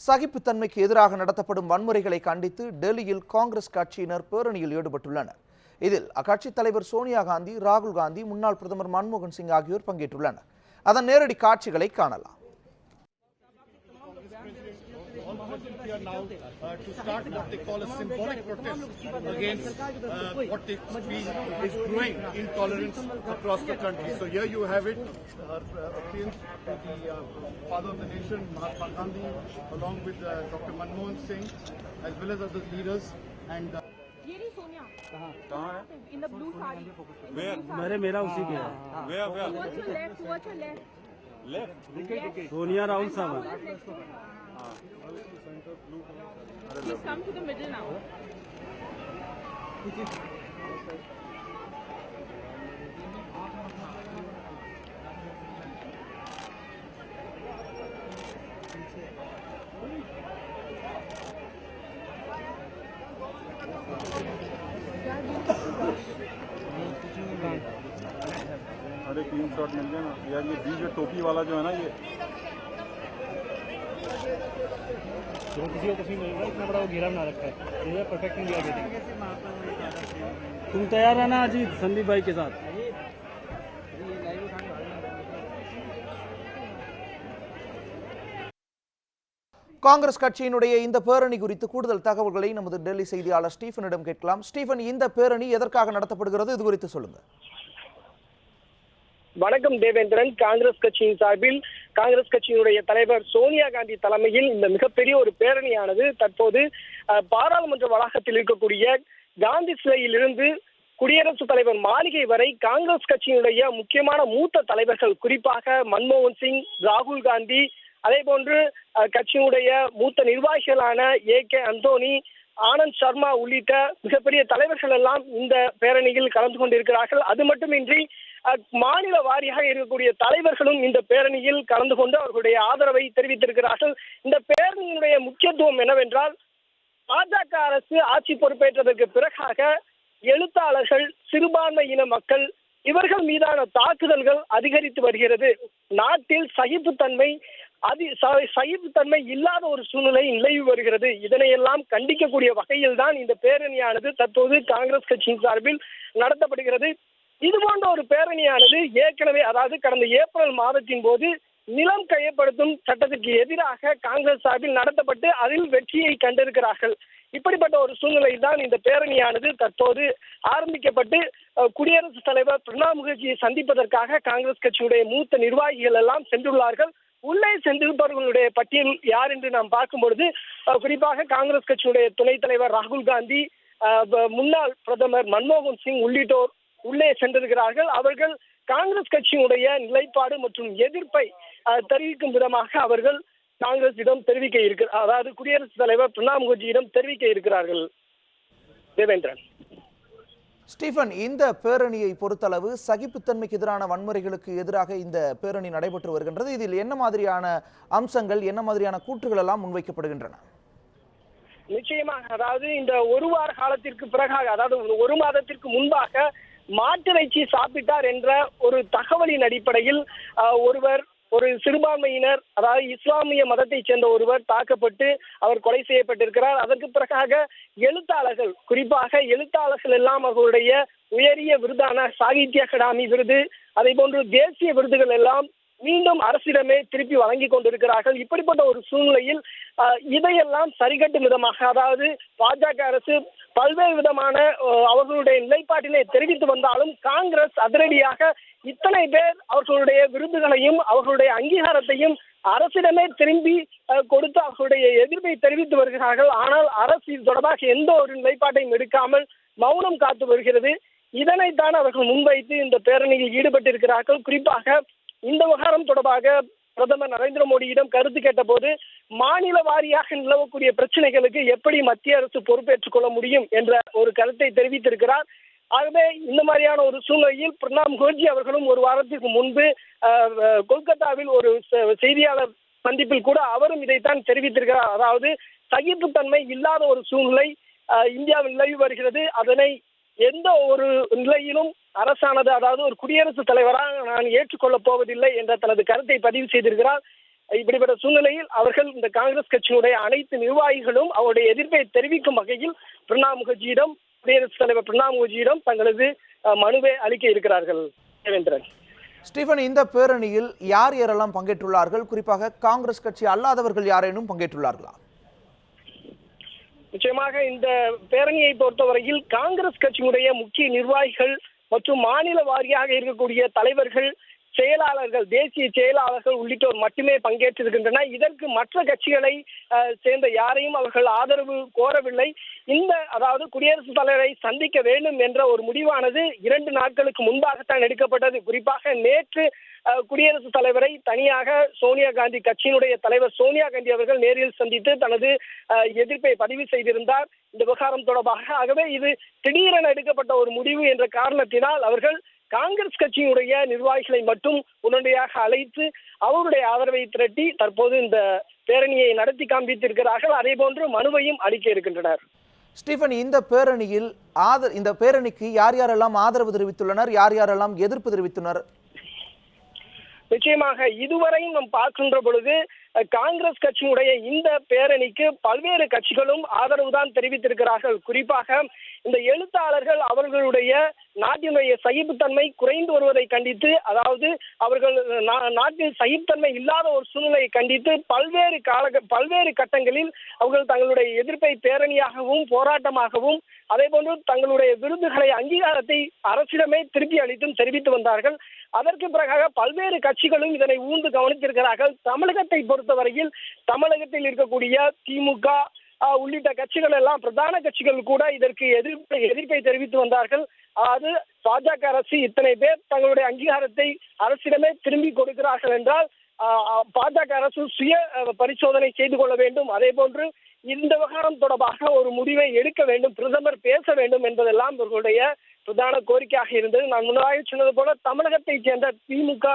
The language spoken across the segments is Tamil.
சகிப்புத்தன்மைக்கு எதிராக நடத்தப்படும் வன்முறைகளை கண்டித்து டெல்லியில் காங்கிரஸ் கட்சியினர் பேரணியில் ஈடுபட்டுள்ளனர். இதில் அக்கட்சித் தலைவர் சோனியா காந்தி, ராகுல் காந்தி, முன்னாள் பிரதமர் மன்மோகன் சிங் ஆகியோர் பங்கேற்றுள்ளனர். அதன் நேரடி காட்சிகளை காணலாம். Here now to start what they call a symbolic protest against what they feel is growing intolerance across the country. So here you have it, appearance to the father of the nation, Mahatma Gandhi, along with Dr. Manmohan Singh, as well as other leaders. And ये रही सोनिया कहाँ है? In the blue saree. मेरे मेरा उसी के है. Towards your left. Left. Sonia Rahul साहब. Please come to the middle now. अरे 3 शॉट मिल गया ना यार। ये बीच में टोपी वाला जो है ना, ये किसी को कुछ नहीं मिलेगा, इतना बड़ा वो घेरा बना रखा है, ये परफेक्ट इंडिया के। तुम तैयार रहना अजीत संदीप भाई के साथ। காங்கிரஸ் கட்சியினுடைய இந்த பேரணி குறித்து கூடுதல் தகவல்களை நமது டெல்லி செய்தியாளர் ஸ்டீஃபனிடம் கேட்கலாம். ஸ்டீஃபன், இந்த பேரணி எதற்காக நடத்தப்படுகிறது, இது குறித்து சொல்லுங்க. வணக்கம் தேவேந்திரன். காங்கிரஸ் கட்சியின் சார்பில் காங்கிரஸ் கட்சியினுடைய தலைவர் சோனியா காந்தி தலைமையில் இந்த மிகப்பெரிய ஒரு பேரணியானது தற்போது பாராளுமன்ற வளாகத்தில் இருக்கக்கூடிய காந்தி சிலையிலிருந்து குடியரசுத் தலைவர் மாளிகை வரை காங்கிரஸ் கட்சியினுடைய முக்கியமான மூத்த தலைவர்கள், குறிப்பாக மன்மோகன் சிங், ராகுல் காந்தி, அதே போன்று கட்சியினுடைய மூத்த நிர்வாகிகளான கே அந்தோனி, ஆனந்த் சர்மா உள்ளிட்ட மிகப்பெரிய தலைவர்கள் எல்லாம் இந்த பேரணியில் கலந்து கொண்டிருக்கிறார்கள். அது மட்டுமின்றி மாநில வாரியாக இருக்கக்கூடிய தலைவர்களும் இந்த பேரணியில் கலந்து கொண்டு அவர்களுடைய ஆதரவை தெரிவித்திருக்கிறார்கள். இந்த பேரணியினுடைய முக்கியத்துவம் என்னவென்றால், பாஜக அரசு ஆட்சி பொறுப்பேற்றதற்கு பிறகாக எழுத்தாளர்கள், சிறுபான்மையின மக்கள் இவர்கள் மீதான தாக்குதல்கள் அதிகரித்து வருகிறது. நாட்டில் சகிப்புத்தன்மை இல்லாத ஒரு சூழ்நிலை நிலவி வருகிறது. இதனையெல்லாம் கண்டிக்கக்கூடிய வகையில் தான் இந்த பேரணியானது தற்போது காங்கிரஸ் கட்சியின் சார்பில் நடத்தப்படுகிறது. இது போன்ற ஒரு பேரணியானது ஏற்கனவே, அதாவது கடந்த ஏப்ரல் மாதத்தின் போது நிலம் கையப்படுத்தும் சட்டத்திற்கு எதிராக காங்கிரஸ் சார்பில் நடத்தப்பட்டு அதில் வெற்றியை கண்டிருக்கிறார்கள். இப்படிப்பட்ட ஒரு சூழ்நிலையில் தான் இந்த பேரணியானது தற்போது ஆரம்பிக்கப்பட்டு குடியரசுத் தலைவர் பிரணாப் முகர்ஜியை சந்திப்பதற்காக காங்கிரஸ் கட்சியுடைய மூத்த நிர்வாகிகள் எல்லாம் சென்றுள்ளார்கள். உள்ளே சென்றிருப்பவர்களுடைய பட்டியல் யார் என்று நாம் பார்க்கும் பொழுது, குறிப்பாக காங்கிரஸ் கட்சியுடைய துணைத் தலைவர் ராகுல் காந்தி, முன்னாள் பிரதமர் மன்மோகன் சிங் உள்ளிட்டோர் உள்ளே சென்றிருக்கிறார்கள். அவர்கள் காங்கிரஸ் கட்சியினுடைய நிலைப்பாடு மற்றும் எதிர்ப்பை தெரிவிக்கும் விதமாக அவர்கள் காங்கிரசிடம் தெரிவிக்க இருக்கிறார், அதாவது குடியரசுத் தலைவர் பிரணாப் முகர்ஜியிடம் தெரிவிக்க இருக்கிறார்கள். தேவேந்திரன். ஸ்டீஃபன், இந்த பேரணியை பொறுத்தளவு சகிப்புத்தன்மைக்கு எதிரான வன்முறைகளுக்கு எதிராக இந்த பேரணி நடைபெற்று வருகின்றது. இதில் என்ன மாதிரியான அம்சங்கள், என்ன மாதிரியான கூற்றுகள் எல்லாம் முன்வைக்கப்படுகின்றன? நிச்சயமாக, அதாவது இந்த ஒரு வார காலத்திற்கு பிறகாக, அதாவது ஒரு மாதத்திற்கு முன்பாக மாட்டிறைச்சி சாப்பிட்டார் என்ற ஒரு தகவலின் அடிப்படையில் ஒரு சிறுபான்மையினர், அதாவது இஸ்லாமிய மதத்தை சேர்ந்த ஒருவர் தாக்கப்பட்டு அவர் கொலை செய்யப்பட்டிருக்கிறார். அதற்கு பிறகாக எழுத்தாளர்கள், குறிப்பாக எழுத்தாளர்கள் எல்லாம் அவர்களுடைய உயரிய விருதான சாகித்ய அகாடமி விருது, அதே போன்று தேசிய விருதுகள் எல்லாம் மீண்டும் அரசிடமே திருப்பி வழங்கி கொண்டிருக்கிறார்கள். இப்படிப்பட்ட ஒரு சூழ்நிலையில் இதையெல்லாம் சரிகட்டும் விதமாக, அதாவது பாஜக அரசு பல்வேறு விதமான அவர்களுடைய நிலைப்பாட்டினை தெரிவித்து வந்தாலும் காங்கிரஸ் அதிரடியாக இத்தனை பேர் அவர்களுடைய விருதுகளையும் அவர்களுடைய அங்கீகாரத்தையும் அரசிடமே திரும்பி கொடுத்து அவர்களுடைய எதிர்ப்பை தெரிவித்து வருகிறார்கள். ஆனால் அரசு இது தொடர்பாக எந்த ஒரு நிலைப்பாட்டையும் எடுக்காமல் மௌனம் காத்து வருகிறது. இதனைத்தான் அவர்கள் முன்வைத்து இந்த பேரணியில் ஈடுபட்டிருக்கிறார்கள். குறிப்பாக இந்த விவகாரம் தொடர்பாக பிரதமர் நரேந்திர மோடியிடம் கருத்து கேட்டபோது, மாநில வாரியாக நிலவக்கூடிய பிரச்சனைகளுக்கு எப்படி மத்திய அரசு பொறுப்பேற்றுக் கொள்ள முடியும் என்ற ஒரு கருத்தை தெரிவித்திருக்கிறார். ஆகவே இந்த மாதிரியான ஒரு சூழ்நிலையில் பிரணாப் முகர்ஜி அவர்களும் ஒரு வாரத்திற்கு முன்பு கொல்கத்தாவில் ஒரு செய்தியாளர் சந்திப்பில் கூட அவரும் இதைத்தான் தெரிவித்திருக்கிறார். அதாவது சகிப்புத்தன்மை இல்லாத ஒரு சூழ்நிலை இந்தியாவில் நிலவி வருகிறது. அதனை எந்த ஒரு நிலையிலும் அரசானது, அதாவது ஒரு குடியரசுத் தலைவராக நான் ஏற்றுக்கொள்ளப் போவதில்லை என்ற தனது கருத்தை பதிவு செய்திருக்கிறார். இப்படிப்பட்ட சூழ்நிலையில் அவர்கள் இந்த காங்கிரஸ் கட்சியினுடைய அனைத்து நிர்வாகிகளும் அவருடைய எதிர்ப்பை தெரிவிக்கும் வகையில் பிரணாப் முகர்ஜியிடம், குடியரசுத் தலைவர் பிரணாப் முகர்ஜியிடம் தங்களது மனுவை அளிக்க இருக்கிறார்கள். தேவேந்திரன். ஸ்டீபன், இந்த பேரணியில் யார் யாரெல்லாம் பங்கேற்றுள்ளார்கள்? குறிப்பாக காங்கிரஸ் கட்சி அல்லாதவர்கள் யாரேனும் பங்கேற்றுள்ளார்களா? நிச்சயமாக இந்த பேரணியை பொறுத்தவரையில் காங்கிரஸ் கட்சியினுடைய முக்கிய நிர்வாகிகள் மற்றும் மாநில வாரியாக இருக்கக்கூடிய தலைவர்கள், செயலாளர்கள், தேசிய செயலாளர்கள் உள்ளிட்டோர் மட்டுமே பங்கேற்றிருக்கின்றனர். இதற்கு மற்ற கட்சிகளை சேர்ந்த யாரையும் அவர்கள் ஆதரவு கோரவில்லை. அதாவது குடியரசுத் தலைவரை சந்திக்க வேண்டும் என்ற ஒரு முடிவானது 2 நாட்களுக்கு முன்பாகத்தான் எடுக்கப்பட்டது. குறிப்பாக நேற்று குடியரசுத் தலைவரை தனியாக சோனியா காந்தி கட்சியினுடைய தலைவர் சோனியா காந்தி அவர்கள் நேரில் சந்தித்து தனது எதிர்ப்பை பதிவு செய்திருந்தார் இந்த விவகாரம் தொடர்பாக. ஆகவே இது திடீரென எடுக்கப்பட்ட ஒரு முடிவு என்ற காரணத்தினால் அவர்கள் காங்கிரஸ் கட்சியினுடைய நிர்வாகிகளை மட்டும் உடனடியாக அழைத்து அவருடைய ஆதரவை திரட்டி தற்போது இந்த பேரணியை நடத்தி காண்பித்திருக்கிறார்கள். அதே போன்று மனுவையும் அளிக்க இருக்கின்றனர். ஸ்டீபன், இந்த பேரணியில் இந்த பேரணிக்கு யார் யாரெல்லாம் ஆதரவு தெரிவித்துள்ளனர், யார் யாரெல்லாம் எதிர்ப்பு தெரிவித்துள்ளனர்? நிச்சயமாக இதுவரையும் நாம் பார்க்கின்ற பொழுது காங்கிரஸ் கட்சியினுடைய இந்த பேரணிக்கு பல்வேறு கட்சிகளும் ஆதரவு தான் தெரிவித்திருக்கிறார்கள். குறிப்பாக இந்த எழுத்தாளர்கள் அவர்களுடைய நாட்டினுடைய சகிப்புத்தன்மை குறைந்து வருவதை கண்டித்து, அதாவது அவர்கள் நாட்டில் சகிப்புத்தன்மை இல்லாத ஒரு சூழ்நிலையை கண்டித்து பல்வேறு கட்டங்களில் அவர்கள் தங்களுடைய எதிர்ப்பை பேரணியாகவும் போராட்டமாகவும் அதே போன்று தங்களுடைய விருதுகளை அங்கீகாரத்தை அரசிடமே திருப்பி அளித்தும் தெரிவித்து வந்தார்கள். அதற்கு பிறகாக பல்வேறு கட்சிகளும் இதனை ஊர்ந்து கவனித்திருக்கிறார்கள். தமிழகத்தை பொறுத்தவரையில் தமிழகத்தில் இருக்கக்கூடிய திமுக உள்ளிட்ட கட்சிகள் எல்லாம், பிரதான கட்சிகள் கூட இதற்கு எதிர்ப்பை தெரிவித்து வந்தார்கள். அது பாஜக அரசு இத்தனை பேர் தங்களுடைய அங்கீகாரத்தை அரசிடமே திரும்பி கொடுக்கிறார்கள் என்றால் பாஜக அரசு சுய பரிசோதனை செய்து கொள்ள வேண்டும். அதே போன்று இந்த விவகாரம் தொடர்பாக ஒரு முடிவை எடுக்க வேண்டும், பிரதமர் பேச வேண்டும் என்பதெல்லாம் இவர்களுடைய பிரதான கோரிக்கையாக இருந்தது. நான் முன்னதாக சொன்னது போல தமிழகத்தை சேர்ந்த திமுக,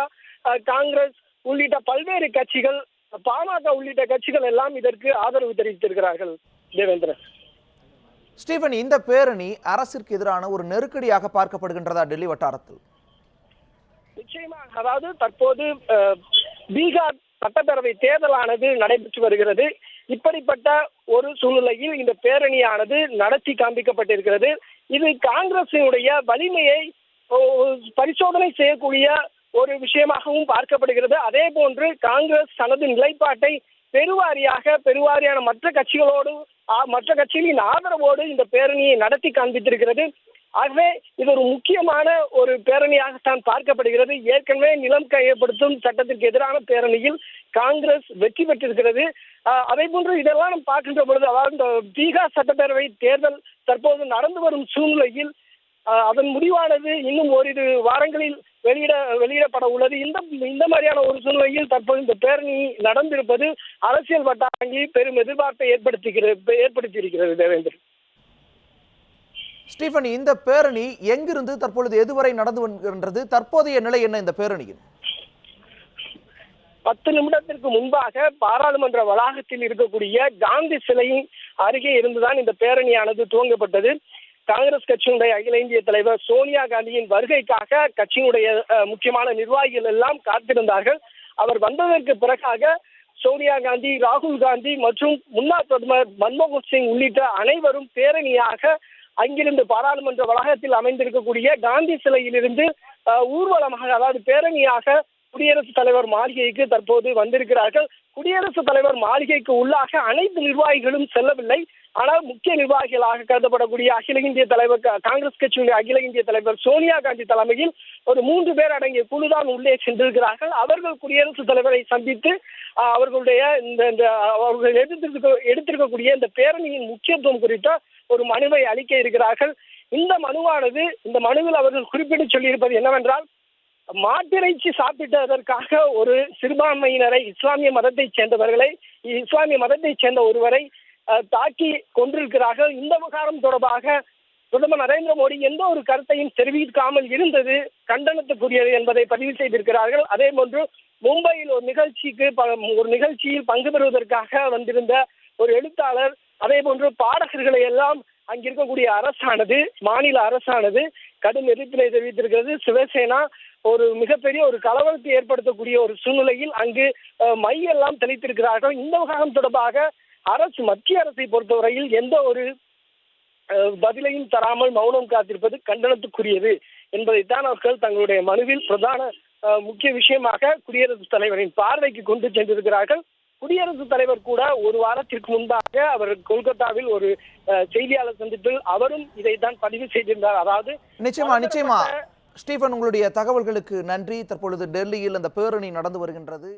காங்கிரஸ் உள்ளிட்ட பல்வேறு கட்சிகள், பாமக உள்ளிட்ட கட்சிகள் எல்லாம் இதற்கு ஆதரவு தெரிவித்திருக்கிறார்கள். தேவேந்திரன். ஸ்டீபன், இந்த பேரணி அரசிற்கு எதிரான ஒரு நெருக்கடியாக பார்க்கப்படுகின்றதா டெல்லி வட்டாரத்தில்? நிச்சயமாக. அதாவது தற்போது பீகார் சட்டப்பேரவை தேர்தலானது நடைபெற்று வருகிறது. இப்படிப்பட்ட ஒரு சூழ்நிலையில் இந்த பேரணியானது நடத்தி காண்பிக்கப்பட்டிருக்கிறது. இது காங்கிரசினுடைய வலிமையை பரிசோதனை செய்யக்கூடிய ஒரு விஷயமாகவும் பார்க்கப்படுகிறது. அதே போன்று காங்கிரஸ் தனது நிலைப்பாட்டை பெருவாரியான மற்ற கட்சிகளின் ஆதரவோடு இந்த பேரணியை நடத்தி காண்பித்திருக்கிறது. ஆகவே இது ஒரு முக்கியமான ஒரு பேரணியாகத்தான் பார்க்கப்படுகிறது. ஏற்கனவே நிலம் கையப்படுத்தும் சட்டத்திற்கு எதிரான பேரணியில் காங்கிரஸ் வெற்றி பெற்றிருக்கிறது. அதே போன்று இதெல்லாம் நாம் பார்க்கின்ற பொழுது, அதாவது இந்த பீகார் சட்டப்பேரவை தேர்தல் தற்போது நடந்து வரும் சூழ்நிலையில் அதன் முடிவானது இன்னும் ஓரிரு வாரங்களில் வெளியிடப்பட உள்ளது. இந்த மாதிரியான ஒரு சூழ்நிலையில் தற்போது இந்த பேரணி நடந்திருப்பது அரசியல் வட்டாரங்களில் பெரும் எதிர்பார்ப்பை ஏற்படுத்தியிருக்கிறது. தேவேந்திரன். ஸ்டீபன், இந்த பேரணி எங்கிருந்து தற்பொழுது எதுவரை நடந்து வருகின்றது? தற்போதைய நிலை என்ன இந்த பேரணியின்? 10 நிமிடத்திற்கு முன்பாக பாராளுமன்ற வளாகத்தில் இருக்கக்கூடிய காந்தி சிலையின் அருகே இருந்துதான் இந்த பேரணியானது துவங்கப்பட்டது. காங்கிரஸ் கட்சியினுடைய அகில இந்திய தலைவர் சோனியா காந்தியின் வருகைக்காக கட்சியினுடைய முக்கியமான நிர்வாகிகள் எல்லாம் காத்திருந்தார்கள். அவர் வந்ததற்கு பிறகாக சோனியா காந்தி, ராகுல் காந்தி மற்றும் முன்னாள் பிரதமர் மன்மோகன் சிங் உள்ளிட்ட அனைவரும் பேரணியாக அங்கிருந்து பாராளுமன்ற வளாகத்தில் அமைந்திருக்கக்கூடிய காந்தி சிலையிலிருந்து ஊர்வலமாக, அதாவது பேரணியாக குடியரசுத் தலைவர் மாளிகைக்கு தற்போது வந்திருக்கிறார்கள். குடியரசுத் தலைவர் மாளிகைக்கு உள்ளாக அனைத்து நிர்வாகிகளும் செல்லவில்லை. ஆனால் முக்கிய நிர்வாகிகளாக கருதப்படக்கூடிய அகில இந்திய தலைவர், காங்கிரஸ் கட்சியுடைய அகில இந்திய தலைவர் சோனியா காந்தி தலைமையில் ஒரு 3 பேர் அடங்கிய குழுதான் உள்ளே சென்றிருக்கிறார்கள். அவர்கள் குடியரசுத் தலைவரை சந்தித்து அவர்களுடைய அவர்கள் எடுத்திருக்கக்கூடிய இந்த பேரணியின் முக்கியத்துவம் குறித்த ஒரு மனுவை அளிக்க இருக்கிறார்கள். இந்த மனுவில் அவர்கள் குறிப்பிட்டு சொல்லியிருப்பது என்னவென்றால், மாட்டிறைச்சி சாப்பிட்டதற்காக ஒரு சிறுபான்மையினரை, இஸ்லாமிய மதத்தைச் சேர்ந்த ஒருவரை தாக்கி கொண்டிருக்கிறார்கள். இந்த விவகாரம் தொடர்பாக பிரதமர் நரேந்திர மோடி எந்த ஒரு கருத்தையும் தெரிவிக்காமல் இருந்தது கண்டனத்துக்குரியது என்பதை பதிவு செய்திருக்கிறார்கள். அதே போன்று மும்பையில் ஒரு நிகழ்ச்சியில் பங்கு பெறுவதற்காக வந்திருந்த ஒரு எழுத்தாளர், அதே போன்று பாடகர்களை எல்லாம் அங்கிருக்கக்கூடிய மாநில அரசானது கடும் எதிர்ப்பினை தெரிவித்திருக்கிறது. சிவசேனா ஒரு மிகப்பெரிய ஒரு கலவரத்தை ஏற்படுத்தக்கூடிய ஒரு சூழ்நிலையில் அங்கு மையெல்லாம் தெளித்திருக்கிறார்கள். இந்த விவகாரம் தொடர்பாக மத்திய அரசை பொறுத்தவரையில் எந்த ஒரு பதிலையும் தராமல் மௌனம் காத்திருப்பது கண்டனத்துக்குரியது என்பதைத்தான் அவர்கள் தங்களுடைய மனுவில் பிரதான முக்கிய விஷயமாக குடியரசுத் தலைவரின் பார்வைக்கு கொண்டு சென்றிருக்கிறார்கள். குடியரசுத் தலைவர் கூட ஒரு வாரத்திற்கு முன்பாக அவர் கொல்கத்தாவில் ஒரு செய்தியாளர் சந்திப்பில் அவரும் இதைத்தான் பதிவு செய்திருந்தார். அதாவது நிச்சயமா ஸ்டீபன், உங்களுடைய தகவல்களுக்கு நன்றி. தற்பொழுது டெல்லியில் அந்த பேரணி நடந்து வருகின்றது.